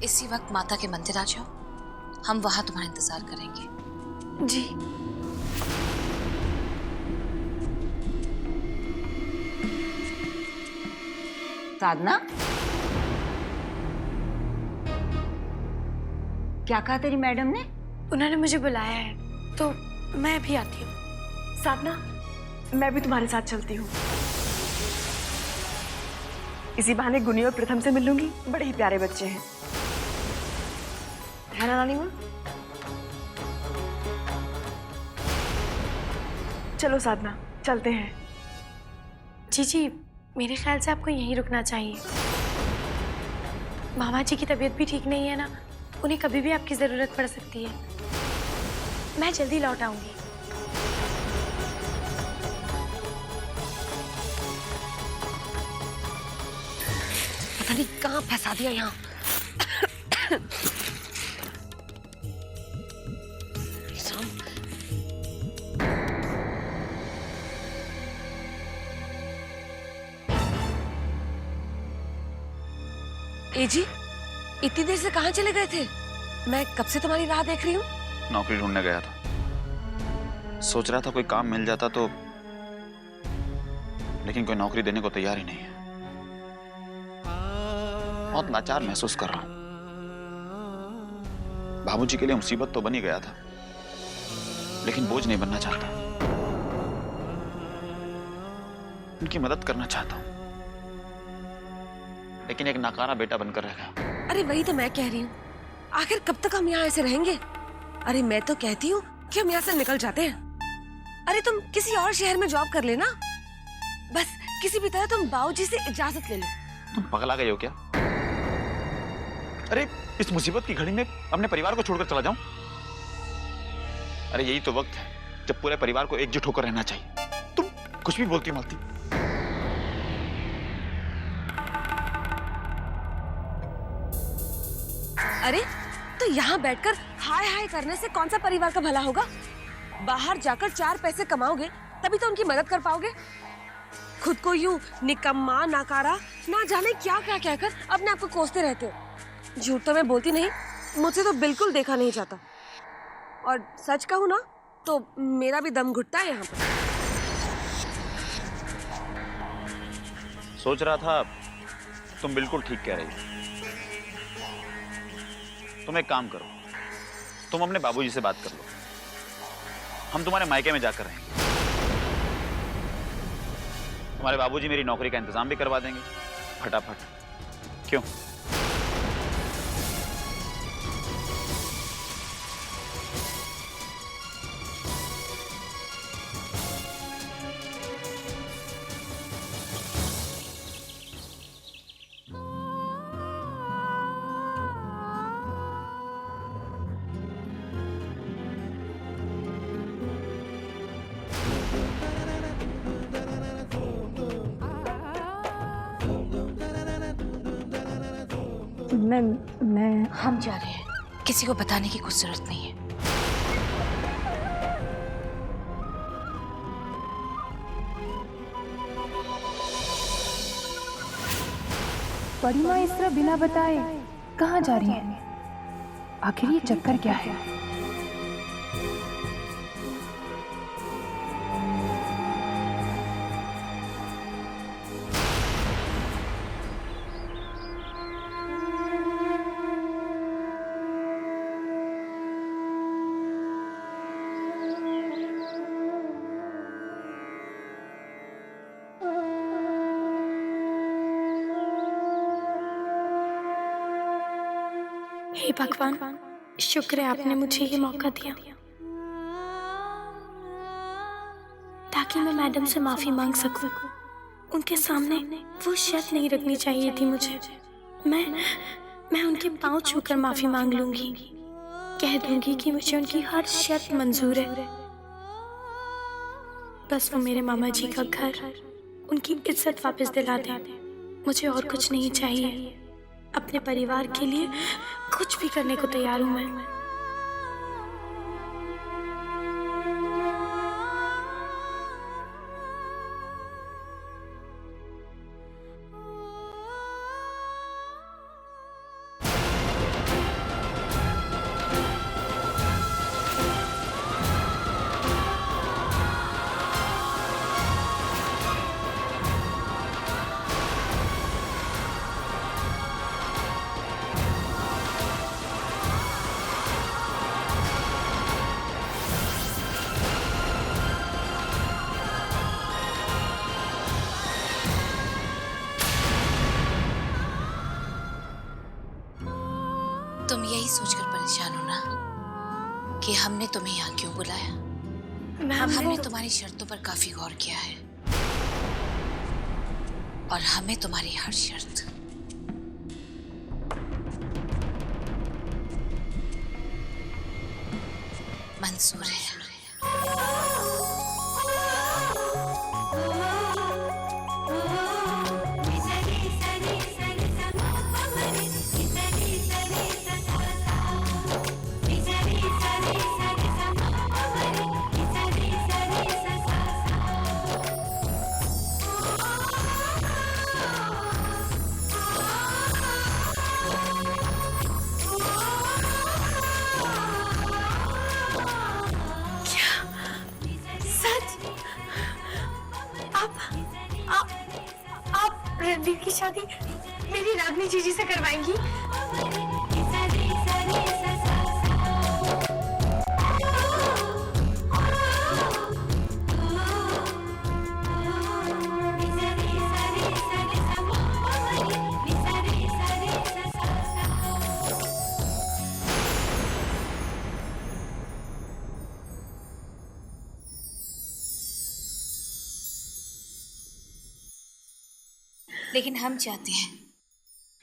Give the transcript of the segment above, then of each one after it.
इसी वक्त माता के मंदिर आ जाओ, हम वहां तुम्हारा इंतजार करेंगे। जी। साधना, क्या कहा तेरी मैडम ने? उन्होंने मुझे बुलाया है तो मैं भी आती हूँ। साधना, मैं भी तुम्हारे साथ चलती हूँ। इसी बहाने गुनी और प्रथम से मिल लूंगी। बड़े ही प्यारे बच्चे हैं, है ना नानी माँ? चलो साधना, चलते हैं। जी, मेरे ख्याल से आपको यहीं रुकना चाहिए। मामा जी की तबीयत भी ठीक नहीं है ना, उन्हें कभी भी आपकी जरूरत पड़ सकती है। मैं जल्दी लौट आऊंगी। पता नहीं कहाँ फंसा दिया यहाँ। ए जी, इतनी देर से कहाँ चले गए थे? मैं कब से तुम्हारी राह देख रही हूँ। नौकरी ढूंढने गया था, सोच रहा था कोई काम मिल जाता तो, लेकिन कोई नौकरी देने को तैयार ही नहीं है। बहुत लाचार महसूस कर रहा हूं। बाबूजी के लिए मुसीबत तो बन ही गया था, लेकिन बोझ नहीं बनना चाहता। उनकी मदद करना चाहता हूं, लेकिन एक नाकारा बेटा बनकर रह गया। अरे वही तो मैं कह रही हूँ, आखिर कब तक हम यहाँ ऐसे रहेंगे? अरे मैं तो कहती हूँ कि हम यहाँ से निकल जाते हैं। अरे तुम किसी और शहर में जॉब कर लेना, बस किसी भी तरह तुम बाबूजी से इजाजत ले लो। तुम पगला गए हो क्या? अरे इस मुसीबत की घड़ी में अपने परिवार को छोड़कर चला जाऊं? अरे यही तो वक्त है जब पूरे परिवार को एकजुट होकर रहना चाहिए। तुम कुछ भी बोलती मालती। अरे तो यहाँ बैठकर हाय हाय करने से कौन सा परिवार का भला होगा? बाहर जाकर 4 पैसे कमाओगे तभी तो उनकी मदद कर पाओगे। खुद को यूं निकम्मा, नाकारा, ना जाने क्या क्या कहकर अपने आप को कोसते रहते हो। झूठ तो मैं बोलती नहीं, मुझसे तो बिल्कुल देखा नहीं जाता। और सच कहूँ ना तो मेरा भी दम घुटता है यहाँ पर। सोच रहा था तुम बिल्कुल ठीक कह रही हो। तुम एक काम करो, तुम अपने बाबूजी से बात कर लो, हम तुम्हारे मायके में जाकर रहेंगे। तुम्हारे बाबूजी मेरी नौकरी का इंतजाम भी करवा देंगे फटाफट। क्यों? मैं हम जा रहे हैं, किसी को बताने की कुछ जरूरत नहीं है। बड़ी माँ इस तरह बिना बताए कहाँ जा रही हैं? आखिर ये चक्कर क्या है? हे भगवान, शुक्र है आपने मुझे ये मौका दिया ताकि मैं मैडम से माफी मांग सकूं। उनके सामने वो शर्त नहीं रखनी चाहिए थी मुझे। मैं उनके पांव छूकर माफी मांग लूंगी, कह दूंगी कि मुझे उनकी हर शर्त मंजूर है। बस वो मेरे मामा जी का घर, उनकी इज्जत वापस दिला दें। मुझे और कुछ नहीं चाहिए। अपने परिवार के लिए कुछ भी करने को तैयार हूं मैं। तुम यही सोचकर परेशान हो ना कि हमने तुम्हें यहाँ क्यों बुलाया? हमने तुम्हारी शर्तों पर काफी गौर किया है और हमें तुम्हारी हर शर्त मंजूर है। आप रणवीर की शादी मेरी रागनी जीजी से करवाएंगी? लेकिन हम चाहते हैं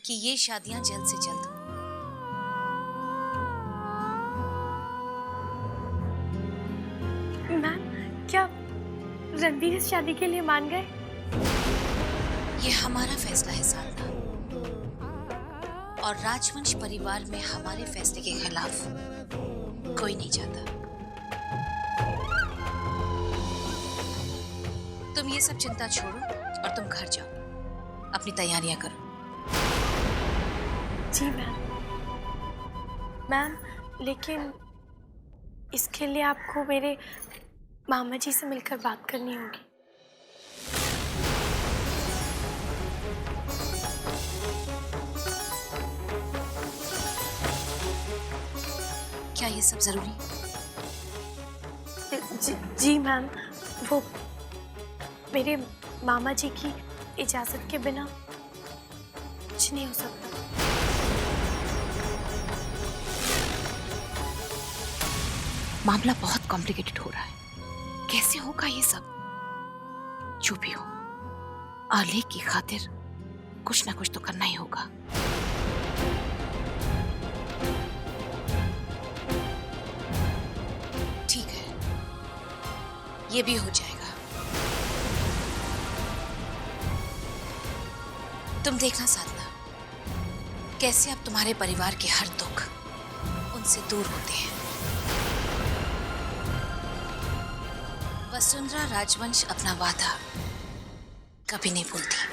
कि ये शादियां जल्द से जल्द हो। मैम, क्या रणवीर इस शादी के लिए मान गए? ये हमारा फैसला है साधना, और राजवंश परिवार में हमारे फैसले के खिलाफ कोई नहीं जाता। तुम ये सब चिंता छोड़ो और तुम घर जाओ, अपनी तैयारियां करो। जी मैम, लेकिन इसके लिए आपको मेरे मामा जी से मिलकर बात करनी होगी। क्या ये सब जरूरी? जी मैम, वो मेरे मामा जी की इजाजत के बिना कुछ नहीं हो सकता। मामला बहुत कॉम्प्लिकेटेड हो रहा है, कैसे होगा ये सब? जो भी हो, आले की खातिर कुछ ना कुछ तो करना ही होगा। ठीक है, ये भी हो जाएगा। तुम देखना साधना, कैसे अब तुम्हारे परिवार के हर दुख उनसे दूर होते हैं। वसुंधरा राजवंश अपना वादा कभी नहीं भूलती।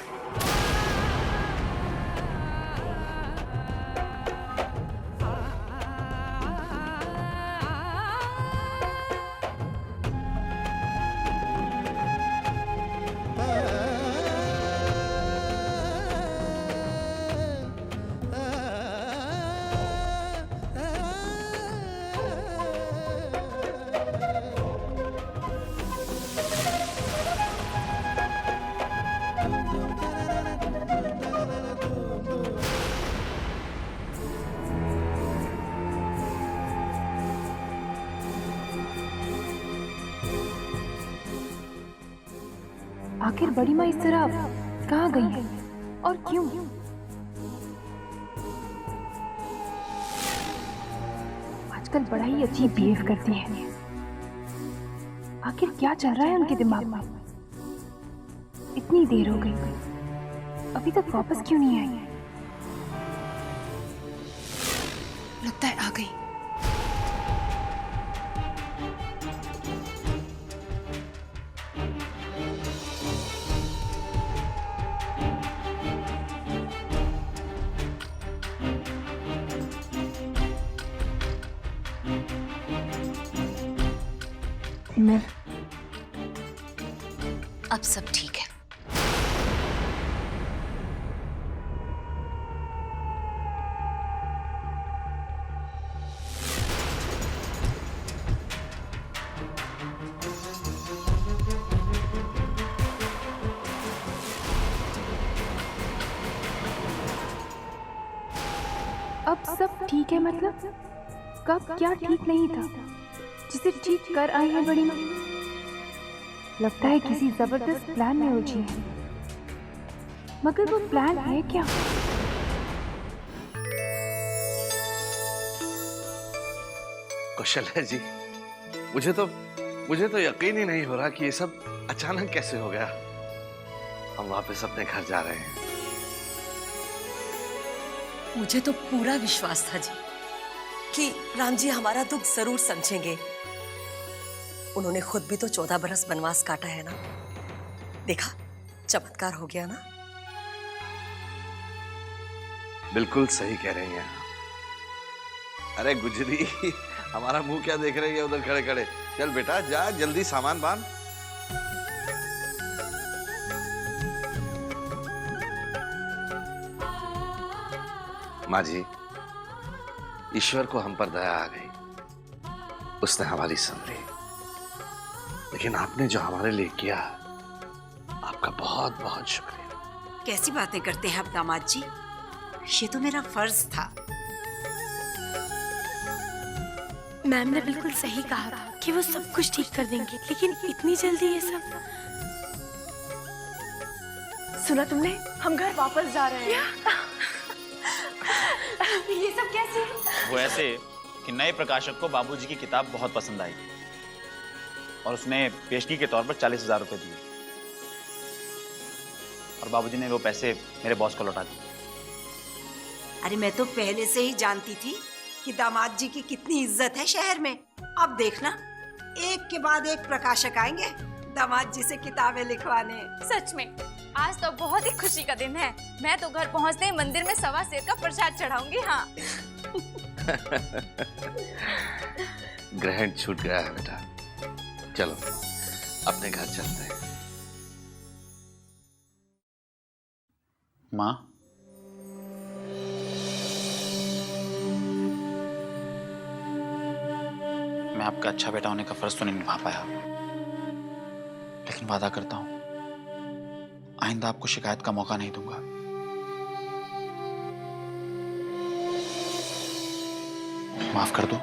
आखिर बड़ी माँ इस तरह कहाँ गई है और क्यों? आजकल बड़ा ही अजीब बिहेव करती है। आखिर क्या चल रहा है उनके दिमाग में? इतनी देर हो गई, अभी तक वापस क्यों नहीं आई? लगता है आ गई। अब सब ठीक है। अब सब ठीक है मतलब? कब क्या ठीक नहीं था जिसे ठीक कर आई है बड़ी माँ? लगता है किसी जबरदस्त प्लान में उलझी है, मगर वो प्लान है क्या? कौशल्या जी, मुझे तो यकीन ही नहीं हो रहा कि ये सब अचानक कैसे हो गया। हम वापस अपने घर जा रहे हैं। मुझे तो पूरा विश्वास था जी कि राम जी हमारा दुख जरूर समझेंगे। उन्होंने खुद भी तो 14 बरस वनवास काटा है ना। देखा, चमत्कार हो गया ना। बिल्कुल सही कह रही हैं। अरे गुजरी, हमारा मुंह क्या देख रही है उधर खड़े खड़े? चल बेटा जा, जल्दी सामान बांध। माँ जी, ईश्वर को हम पर दया आ गई, उसने हमारी सुन ली। लेकिन आपने जो हमारे लिए किया, आपका बहुत बहुत शुक्रिया। कैसी बातें करते हैं आप दामाद जी? ये तो मेरा फर्ज था। मैम ने बिल्कुल सही कहा कि वो सब कुछ ठीक कर देंगे, लेकिन इतनी जल्दी ये सब? सुना तुमने? हम घर वापस जा रहे हैं। ये सब कैसे? वो ऐसे कि नए प्रकाशक को बाबूजी की किताब बहुत पसंद आई और उसने पेशगी के तौर पर 40,000 रुपए दिए और बाबूजी ने वो पैसे मेरे बॉस को लौटा दिए। अरे मैं तो पहले से ही जानती थी कि दामाद जी की कितनी इज्जत है शहर में। अब देखना, एक के बाद एक प्रकाशक आएंगे दामाद जी से किताबें लिखवाने। सच में आज तो बहुत ही खुशी का दिन है। मैं तो घर पहुंचते ही मंदिर में 1.25 सेर का प्रसाद चढ़ाऊंगी। हाँ। ग्रहण छूट गया है बेटा। चलो अपने घर चलते हैं। माँ, मैं आपका अच्छा बेटा होने का फर्ज तो नहीं निभा पाया, लेकिन वादा करता हूं आइंदा आपको शिकायत का मौका नहीं दूंगा। माफ कर दो।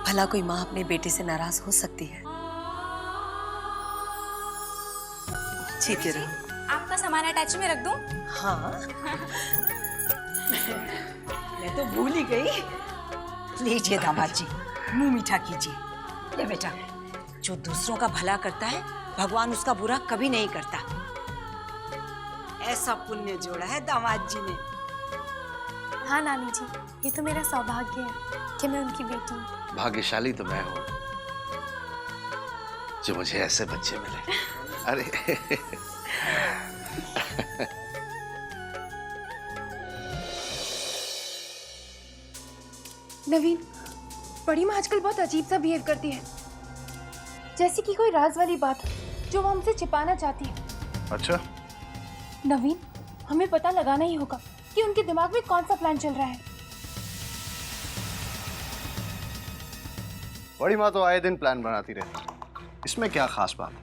भला कोई माँ अपने बेटे से नाराज हो सकती है? जीते रहो। आपका सामान अटैच में रख दूं? हाँ। मैं तो भूल ही गई। लीजिए दामाद जी, मुंह मीठा कीजिए। ले बेटा, जो दूसरों का भला करता है भगवान उसका बुरा कभी नहीं करता। ऐसा पुण्य जोड़ा है दामाद जी ने। हाँ नानी जी, ये तो मेरा सौभाग्य है कि मैं उनकी बेटी हूँ। भाग्यशाली तो मैं हूं जो मुझे ऐसे बच्चे मिले। अरे नवीन, बड़ी माँ आजकल बहुत अजीब सा बिहेव करती है, जैसे कि कोई राज वाली बात हो जो वो हमसे छिपाना चाहती है। अच्छा नवीन, हमें पता लगाना ही होगा कि उनके दिमाग में कौन सा प्लान चल रहा है। बड़ी माँ तो आए दिन प्लान बनाती रहती है, इसमें क्या खास बात है?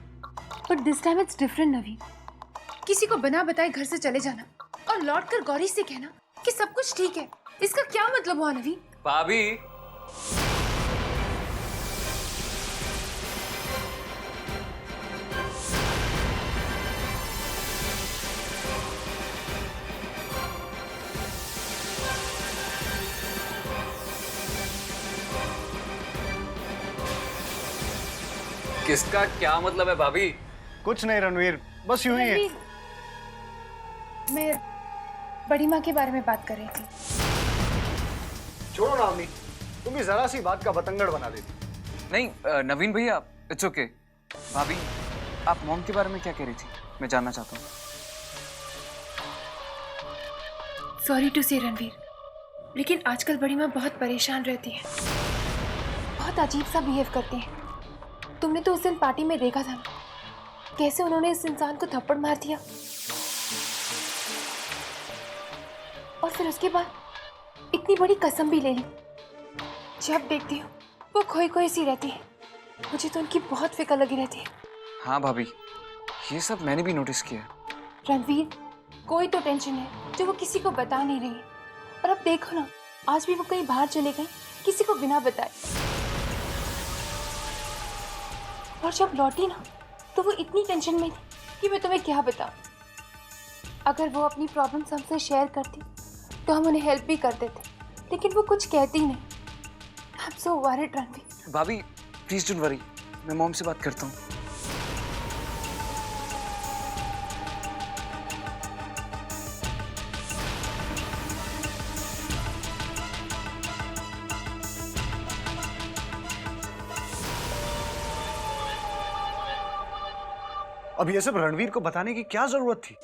But this time it's different Naveen. किसी को बिना बताए घर से चले जाना और लौट कर गौरी से कहना कि सब कुछ ठीक है, इसका क्या मतलब हुआ नवीन? भाभी, किसका क्या मतलब है भाभी? कुछ नहीं रणवीर, बस यूं ही है। मैं बड़ी माँ के बारे में बात कर रही थी। छोड़ो नामनी, तुम भी जरा सी बात का बतंगड़ बना देती। नहीं नवीन भैया, इट्स ओके। भाभी, आप मॉम के बारे में क्या कह रही थी? मैं जानना चाहता हूँ। सॉरी टू से रणवीर, लेकिन आजकल बड़ी माँ बहुत परेशान रहती है, बहुत बहुत अजीब सा बिहेव करते हैं। तुमने तो उस दिन पार्टी में देखा था ना, कैसे उन्होंने इस इंसान को थप्पड़ मार दिया, और फिर उसके बाद इतनी बड़ी कसम भी ले ली। जब देखती हूँ वो खोई खोई सी रहती है। मुझे तो उनकी बहुत फिक्र लगी रहती है। हाँ भाभी, ये सब मैंने भी नोटिस किया। रणवीर, कोई तो टेंशन है जो वो किसी को बता नहीं रही है। और अब देखो ना, आज भी वो कहीं बाहर चले गए किसी को बिना बताए, और जब लौटी ना तो वो इतनी टेंशन में थी कि मैं तुम्हें क्या बताऊं। अगर वो अपनी प्रॉब्लम्स हमसे शेयर करती तो हम उन्हें हेल्प भी कर देते, लेकिन वो कुछ कहती नहीं। I am so worried Ranveer. भाभी प्लीज डोंट वरी, मैं मॉम से बात करता हूँ। अब ये सब रणवीर को बताने की क्या जरूरत थी?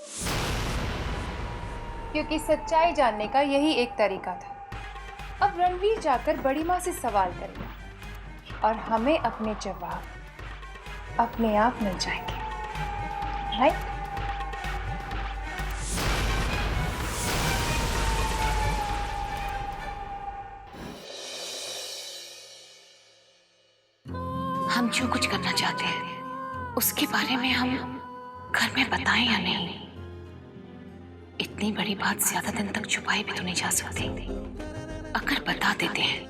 क्योंकि सच्चाई जानने का यही एक तरीका था। अब रणवीर जाकर बड़ी माँ से सवाल करेगा और हमें अपने जवाब अपने आप मिल जाएंगे, राइट? हम जो कुछ करना चाहते हैं उसके बारे में हम घर में बताएं या नहीं? इतनी बड़ी बात ज्यादा दिन तक छुपाई भी तो नहीं जा सकती। अगर बता देते हैं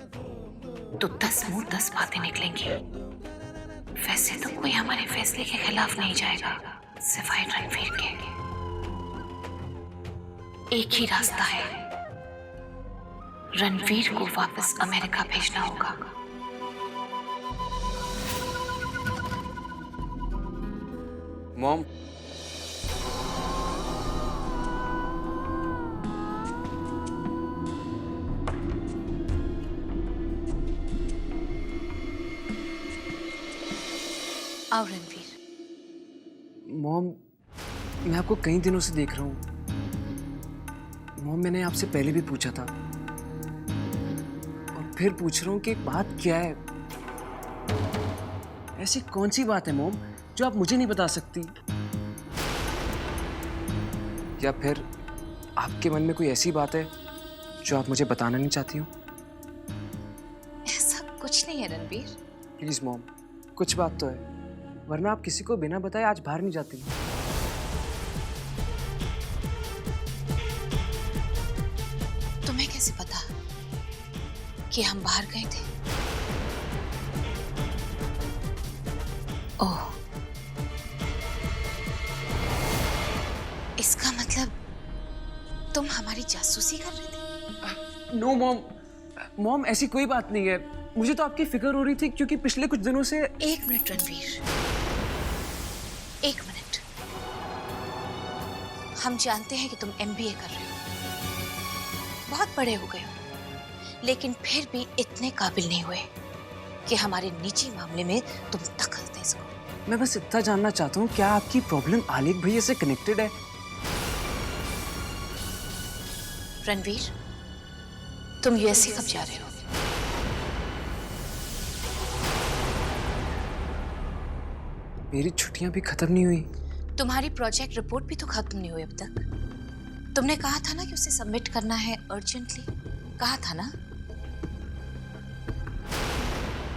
तो 10 मुंह 10 बातें निकलेंगी। वैसे तो कोई हमारे फैसले के खिलाफ नहीं जाएगा सिवाय रणवीर के। एक ही रास्ता है, रणवीर को वापस अमेरिका भेजना होगा। मॉम, आओ रणवीर। मॉम, मैं आपको कई दिनों से देख रहा हूँ। मॉम, मैंने आपसे पहले भी पूछा था और फिर पूछ रहा हूँ कि बात क्या है। ऐसी कौन सी बात है मॉम जो आप मुझे नहीं बता सकती? या फिर आपके मन में कोई ऐसी बात है जो आप मुझे बताना नहीं चाहती हो? ऐसा कुछ नहीं है रणवीर। प्लीज मॉम, कुछ बात तो है, वरना आप किसी को बिना बताए आज बाहर नहीं जाती। तुम्हें कैसे पता कि हम बाहर गए थे? ओह, इसका मतलब तुम हमारी जासूसी कर रहे थे? नो मॉम, मॉम ऐसी कोई बात नहीं है। मुझे तो आपकी फिक्र हो रही थी क्योंकि पिछले कुछ दिनों से। एक मिनट रणवीर, एक मिनट। हम जानते हैं कि तुम MBA कर रहे हो, बहुत बड़े हो गए हो, लेकिन फिर भी इतने काबिल नहीं हुए कि हमारे निजी मामले में तुम दखल दे सको। मैं बस इतना जानना चाहता हूँ, क्या आपकी प्रॉब्लम आलेख भैया से कनेक्टेड है? रणवीर, तुम USA कब जा रहे हो? मेरी छुट्टियां भी खत्म नहीं हुई। तुम्हारी प्रोजेक्ट रिपोर्ट भी तो खत्म नहीं हुई अब तक। तुमने कहा था ना कि उसे सबमिट करना है अर्जेंटली, कहा था ना?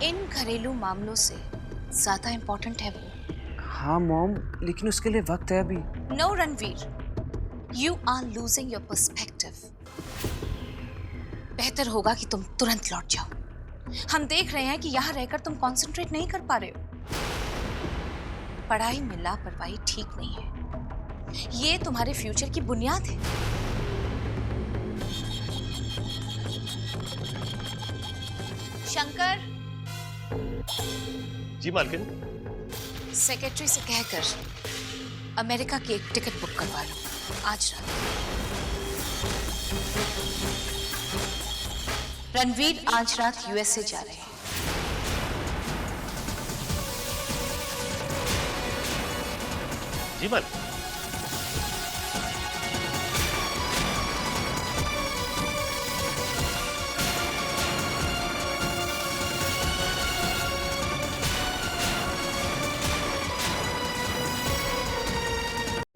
इन घरेलू मामलों से ज्यादा इंपॉर्टेंट है वो। हाँ मॉम, लेकिन उसके लिए वक्त है अभी। No Ranveer, you are losing your perspective. बेहतर होगा कि तुम तुरंत लौट जाओ। हम देख रहे हैं कि यहाँ रहकर तुम कंसंट्रेट नहीं कर पा रहे हो। पढ़ाई में लापरवाही ठीक नहीं है, ये तुम्हारे फ्यूचर की बुनियाद है। शंकर, जी मालकिन। सेक्रेटरी से कहकर अमेरिका की एक टिकट बुक करवा लो आज रात। रणवीर आज रात USA जा रहे हैं। जी मालकिन।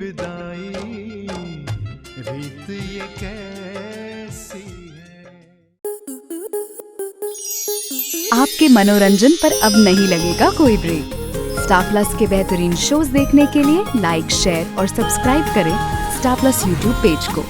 विदाई रीत ये कैसी है। आपके मनोरंजन पर अब नहीं लगेगा कोई ब्रेक। स्टार प्लस के बेहतरीन शोज देखने के लिए लाइक, शेयर और सब्सक्राइब करें स्टार प्लस यूट्यूब पेज को।